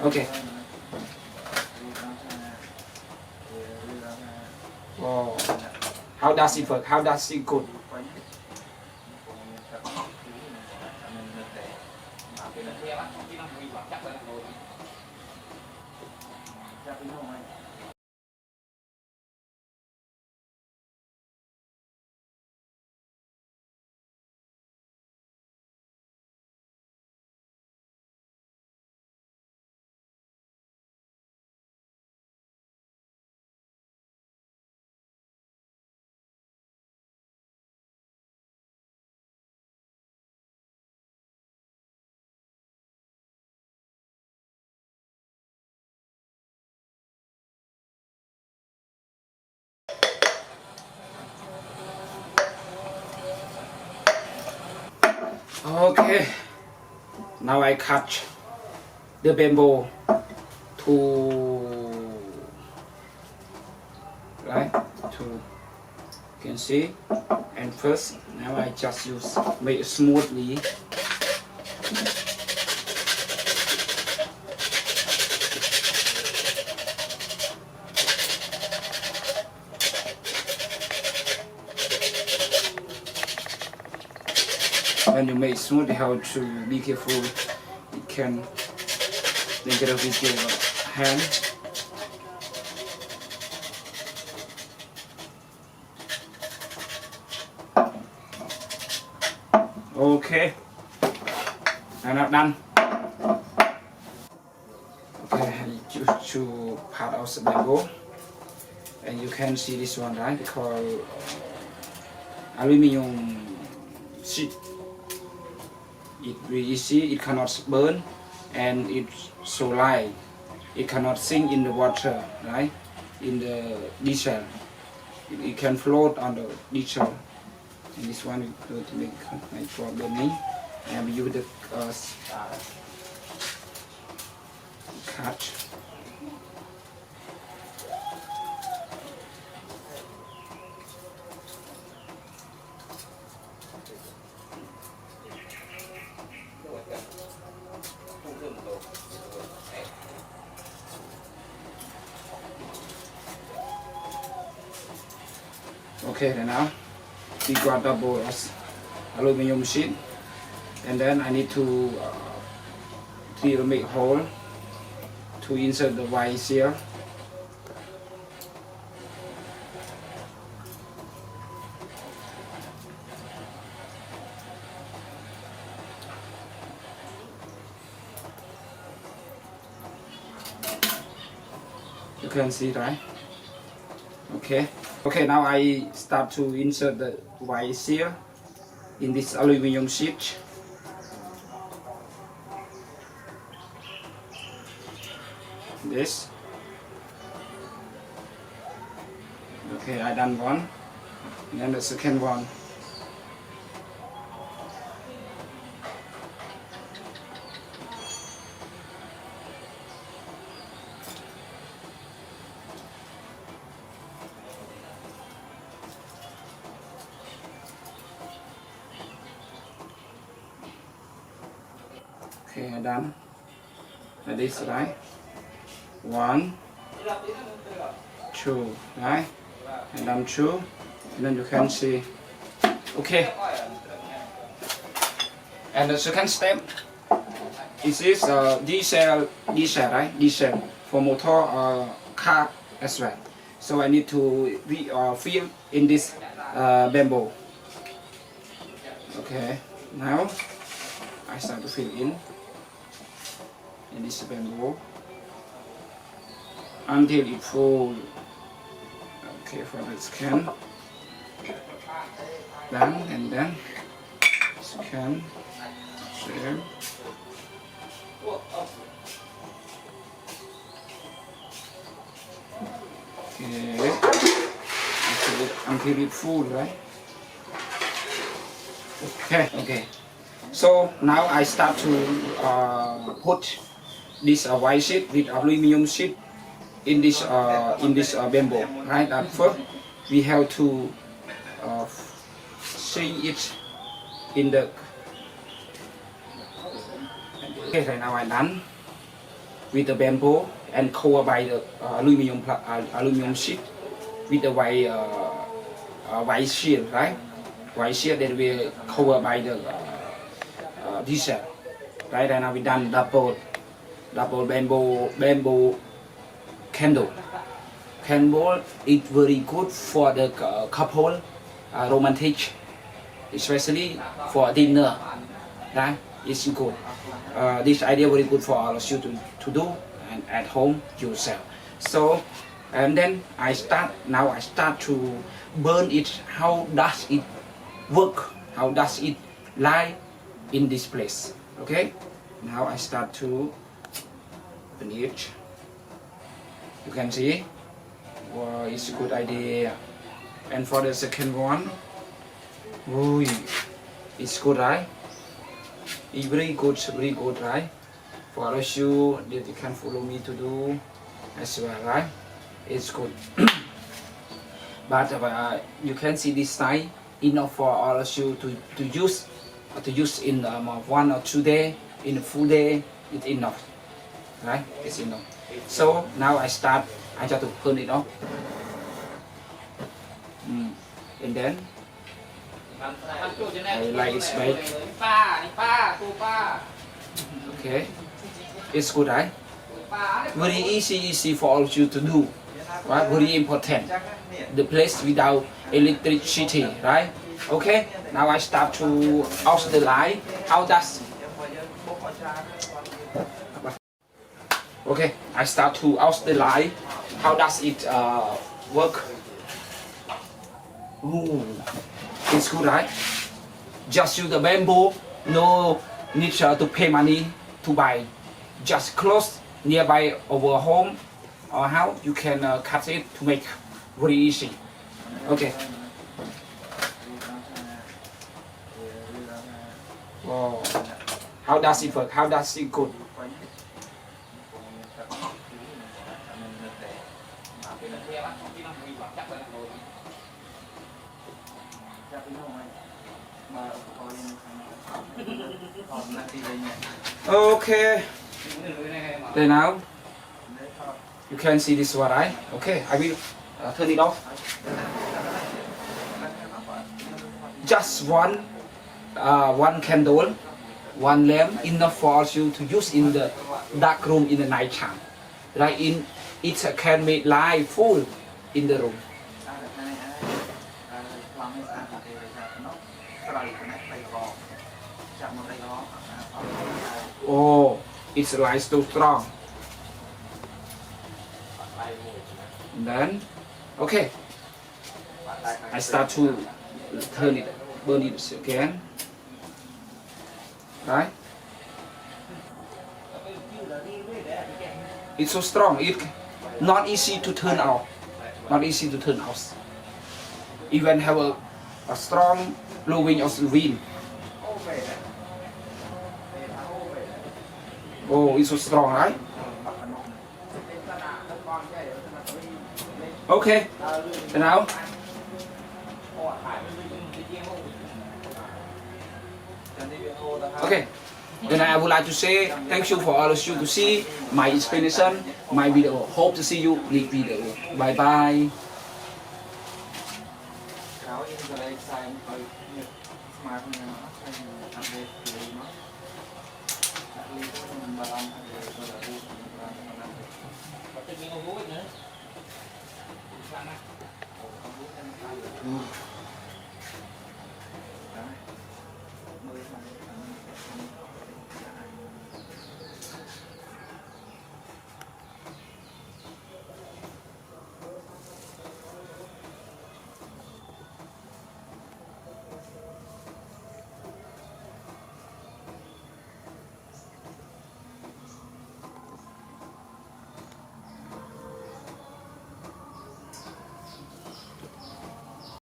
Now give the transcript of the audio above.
Okay. Oh, how does it work? How does it go? Okay. Now I cut the bamboo to right to you can see, and first now I just use make it smoothly. When you make smooth, you have to be careful. It can get with your hand. Okay, I'm not done. Okay, I choose to part of the bamboo, and you can see this one, right? Because aluminum sheet. It really easy, it cannot burn, and it's so light, it cannot sink in the water, right? In the diesel, it can float on the diesel. And this one is going to make for burning, and we use the cut. Okay, then now we got double aluminum sheet, and then I need to make hole to insert the wire here. You can see, right? Okay, now I start to insert the wire here in this aluminum sheet. This. Okay, I done one, and then the second one. Okay, I done. Like this, right? 1, 2, right? And done 2, and then you can see. Okay. And the second step is this diesel, right? Diesel for motor car as well. So I need to fill in this bamboo. Okay. Now I start to fill in this bamboo until it full. Okay, for the scan, done, and then scan, share. Okay, until it full, right? Okay. So now I start to put this white sheet with aluminum sheet in this bamboo, right? At first we have to see it in the. Okay, right now I done. with the bamboo and covered by the aluminum sheet with the white shield, right? White shield that will cover by the diesel, right? And now we done double bamboo candle. Candle is very good for the couple, romantic, especially for dinner, right? It's good. This idea very good for all of you to do and at home yourself. So, and then I start to burn it. How does it work? How does it lie in this place? Okay. Now I start to burn it. You can see. Wow, it's a good idea. And for the second one, ooh, it's good, right? It's very good, right? For all of you that you can follow me to do as well, right? It's good. But you can see this side enough for all of you to use in 1 or 2 days, in a full day. It's enough, right? It's enough. So now I just to burn it off, and then I like it bake. Okay, it's good, right? Very easy for all of you to do, right? Very important. The place without electricity, right? Okay, now I start to off the light. How does? Okay, I start to off the light. How does it work? Ooh, it's good, right? Just use the bamboo. No need to pay money to buy. Just close nearby our home or house. You can cut it to make very easy. Okay. Wow. How does it work? How does it go? Okay. Then now you can see this one, right? Okay, I will turn it off. Just one candle, one lamp enough for you to use in the dark room in the night time. Right? It can make light full in the room. Oh, it's light so strong. And then, okay, I start to turn it, burn it again. Right? It's so strong. It's not easy to turn off. Not easy to turn off. Even have a strong blowing of the wind. Oh, it's so strong, right? Okay. And now. Okay. Then I would like to say thank you for all of you to see my explanation, my video. Hope to see you next video. Bye bye.